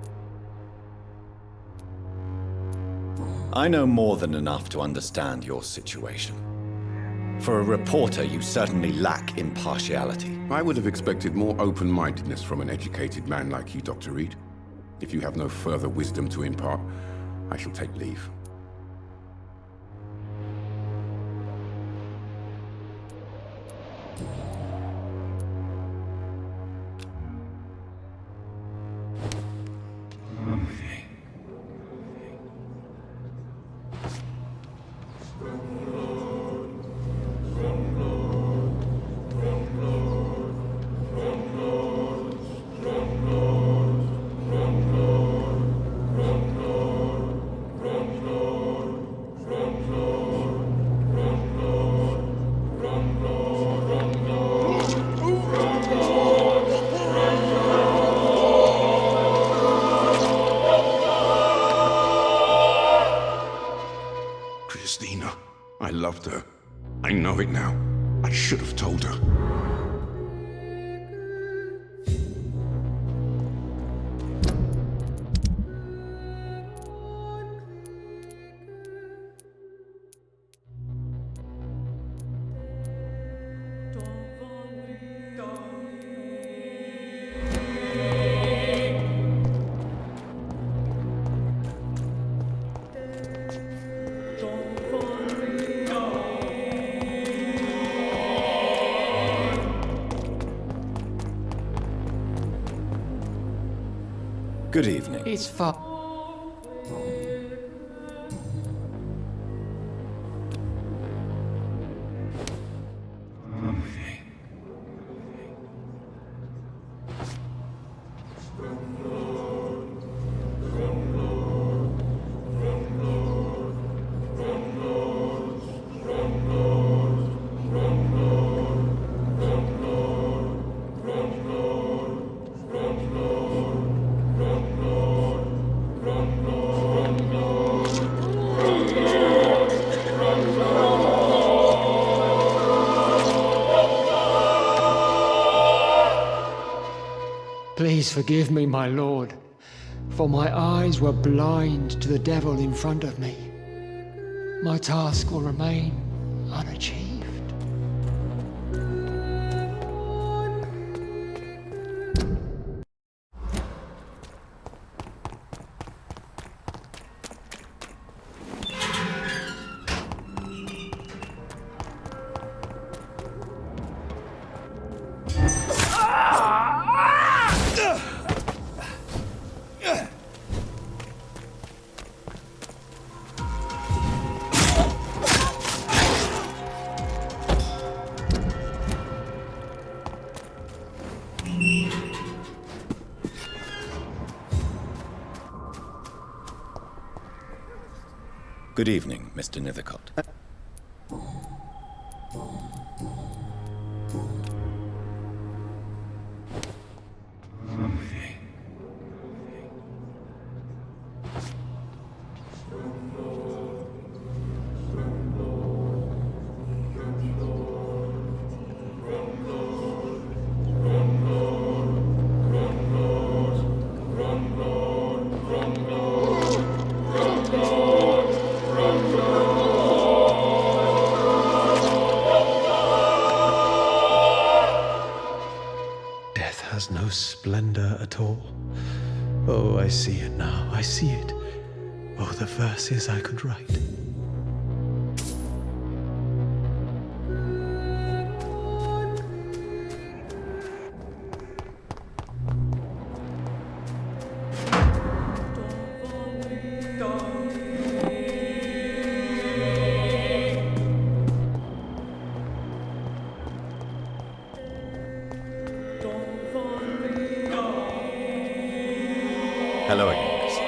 Speaker 3: I know more than enough to understand your situation. For a reporter, you certainly lack impartiality.
Speaker 19: I would have expected more open-mindedness from an educated man like you, Dr. Reed. If you have no further wisdom to impart, I shall take leave. I loved her. I know it now. I should have told her.
Speaker 3: Good evening.
Speaker 1: It's far.
Speaker 20: Please forgive me, my lord, for my eyes were blind to the devil in front of me. My task will remain unachieved.
Speaker 3: Good evening, Mr. Nethercott.
Speaker 9: No splendor at all. Oh, I see it now. I see it. Oh, the verses I could write.
Speaker 3: Hello again, Miss.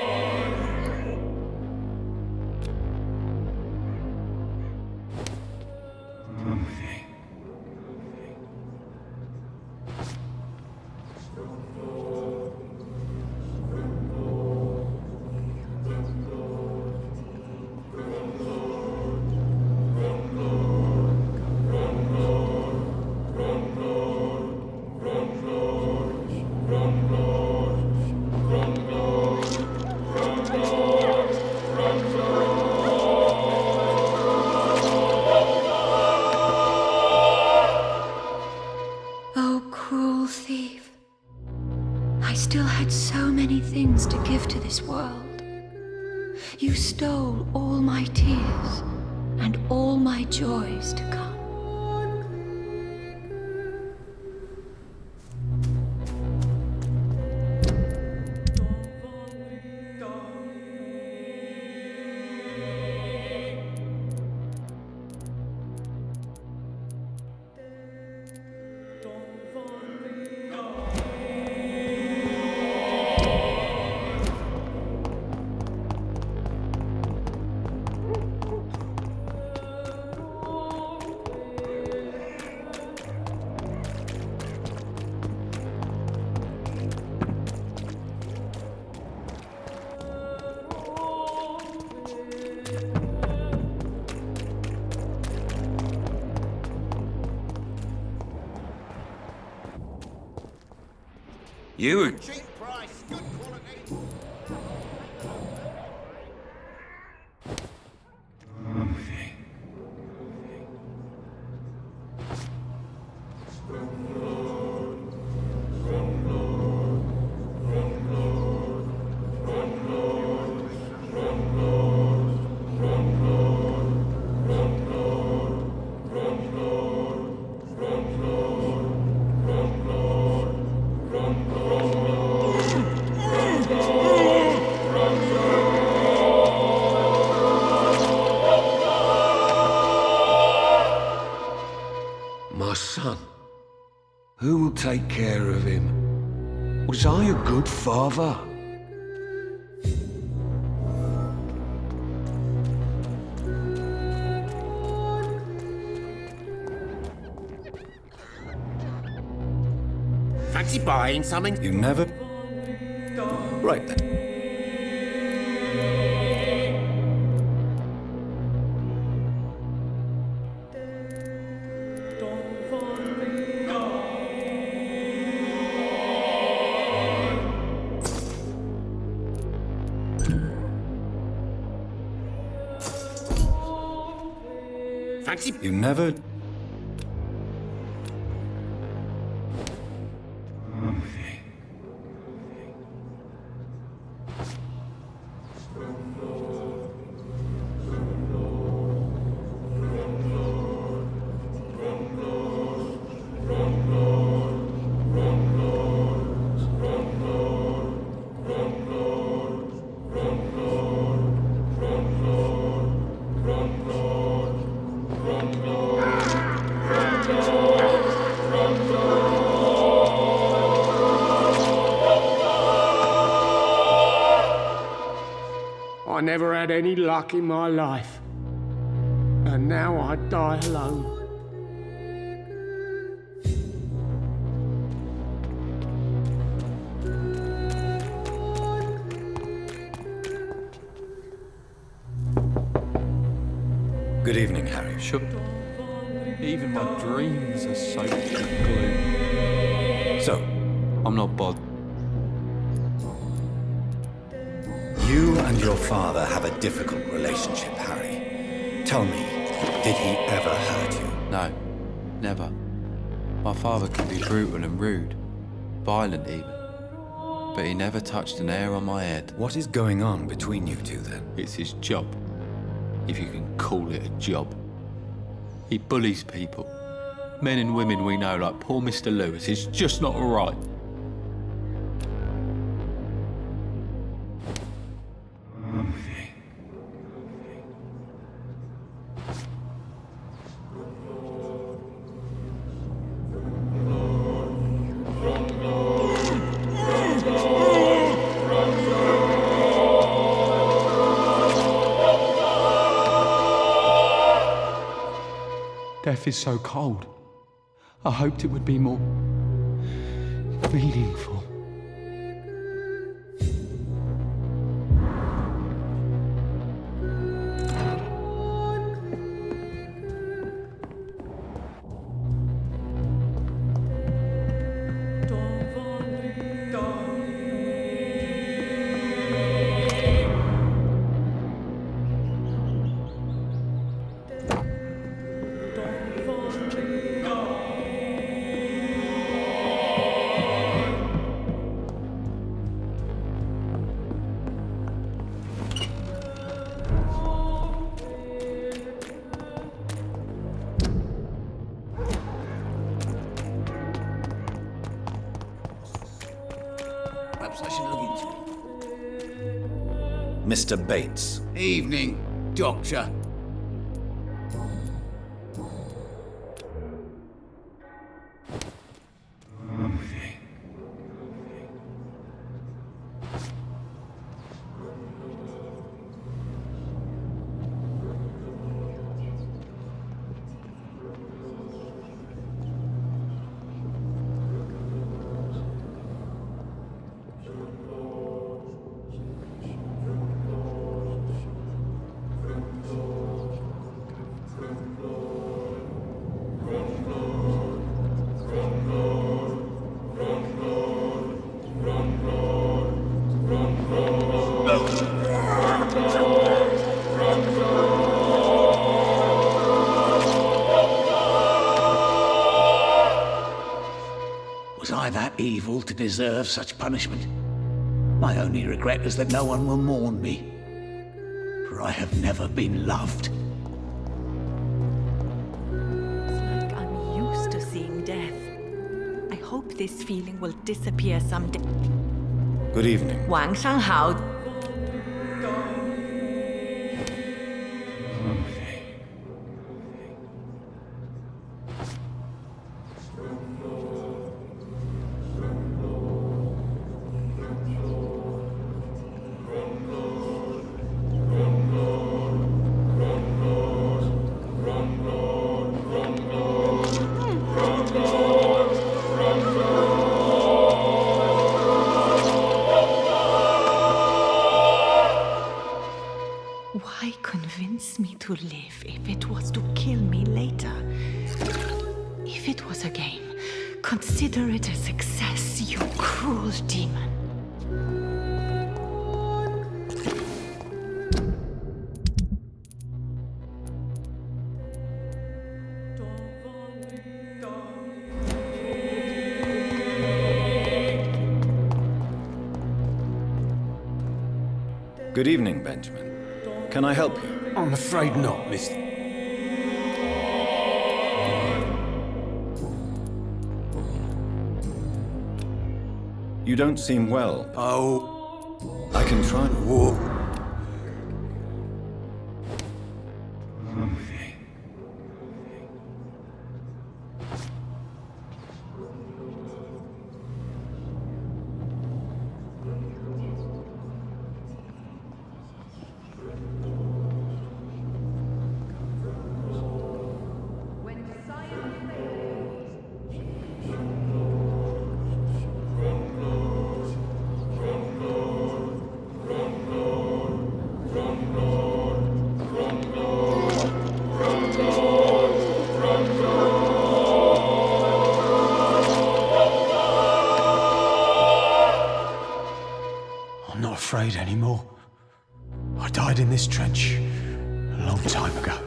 Speaker 5: To give to this world. You stole all my tears and all my joys to come.
Speaker 4: You...
Speaker 21: Cheap price, good quality.
Speaker 14: My son. Who will take care of him? Was I a good father?
Speaker 21: Fancy buying something?
Speaker 3: You never... Right then.
Speaker 19: Fancy?
Speaker 3: You never...
Speaker 15: I never had any luck in my life. And now I die alone.
Speaker 3: Good evening, Harry.
Speaker 8: Sure. Even my dreams are soaked with gloom.
Speaker 3: So,
Speaker 8: I'm not bothered.
Speaker 3: You and your father have a difficult relationship, Harry. Tell me, did he ever hurt you?
Speaker 8: No, never. My father can be brutal and rude, violent even. But he never touched an hair on my head.
Speaker 3: What is going on between you two then?
Speaker 8: It's his job, if you can call it a job. He bullies people. Men and women we know, like poor Mr. Lewis. It's just not right.
Speaker 20: Death is so cold. I hoped it would be more meaningful.
Speaker 4: Perhaps I should look into it.
Speaker 3: Mr. Bates.
Speaker 4: Evening, Doctor. Was I that evil to deserve such punishment? My only regret is that no one will mourn me, for I have never been loved.
Speaker 7: It's like I'm used to seeing death. I hope this feeling will disappear someday.
Speaker 3: Good evening.
Speaker 7: 晚上好。 Why convince me to live if it was to kill me later? If it was a game, consider it a success, you cruel demon.
Speaker 3: Good evening, Benjamin. Can I help you?
Speaker 15: I'm afraid not, mister.
Speaker 3: You don't seem well.
Speaker 15: Oh.
Speaker 3: I can try.
Speaker 15: Whoa. Afraid anymore. I died in this trench a long time ago.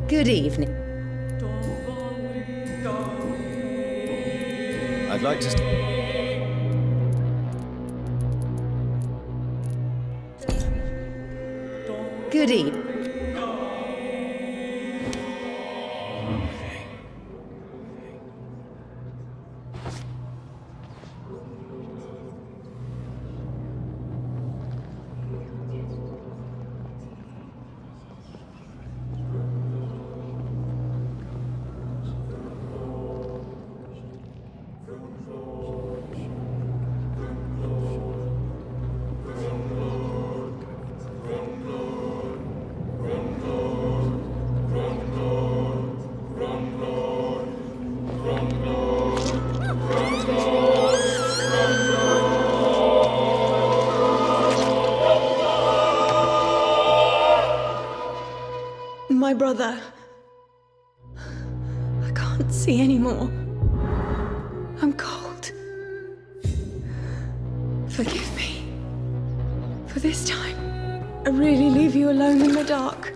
Speaker 5: Good evening.
Speaker 3: I'd like to...
Speaker 5: Good evening.
Speaker 12: My brother. I can't see anymore. I'm cold. Forgive me. For this time, I really leave you alone in the dark.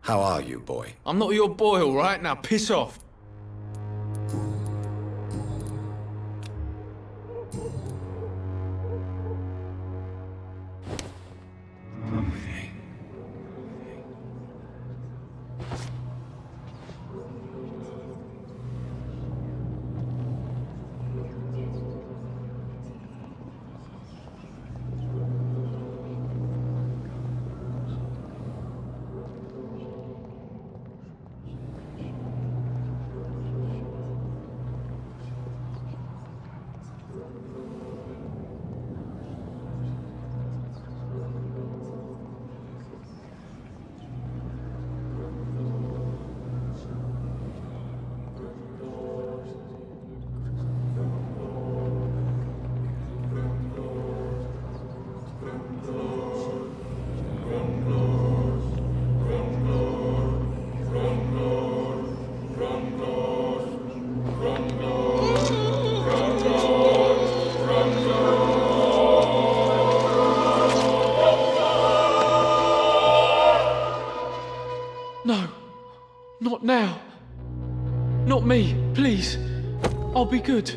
Speaker 3: How are you, boy?
Speaker 8: I'm not your boy, all right? Now piss off.
Speaker 20: No, not now. Not me, please. I'll be good.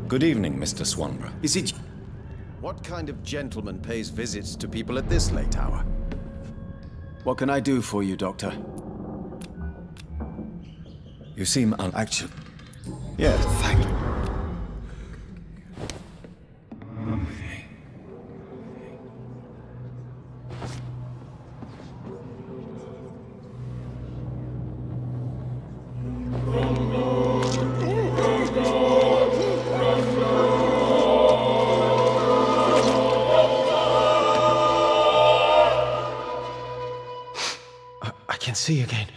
Speaker 3: Good evening, Mr. Swanborough.
Speaker 6: Is it... What kind of gentleman pays visits to people at this late hour? What can I do for you, Doctor?
Speaker 3: You seem unactual. Yes, thank you.
Speaker 9: I can see again.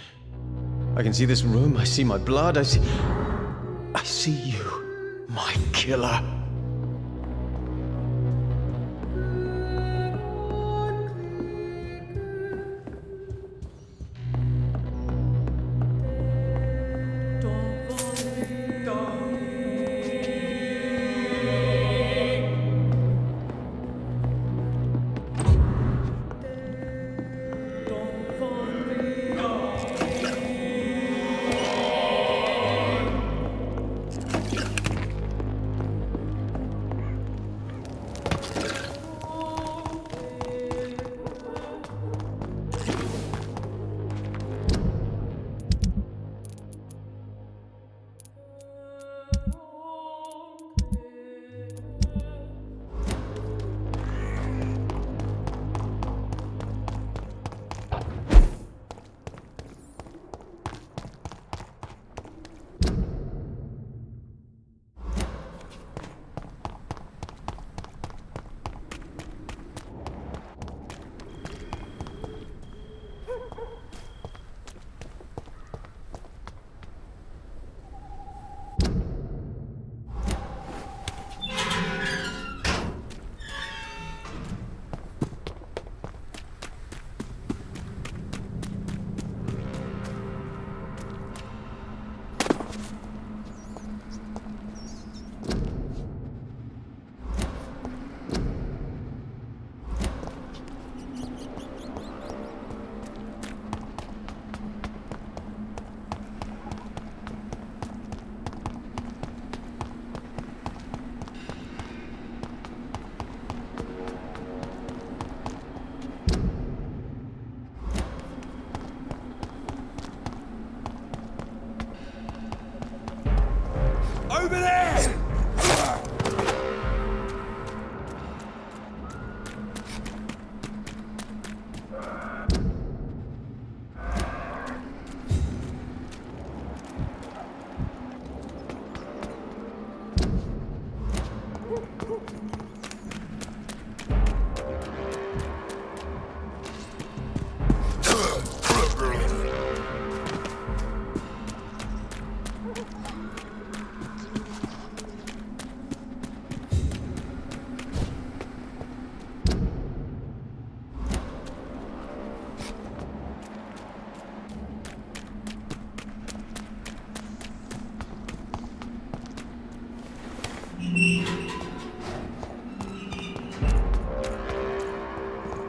Speaker 9: I can see this room, I see my blood, I see you, my killer.
Speaker 17: Over there!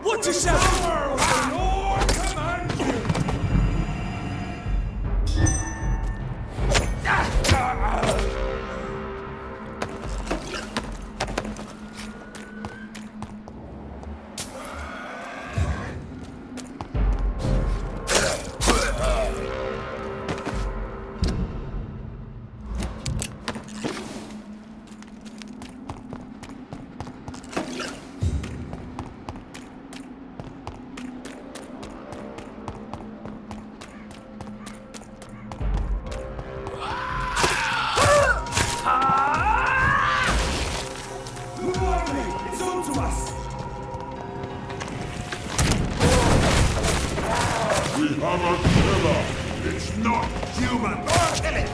Speaker 17: What is that? Lord command you!
Speaker 22: I'm a killer. It's not human. Kill it.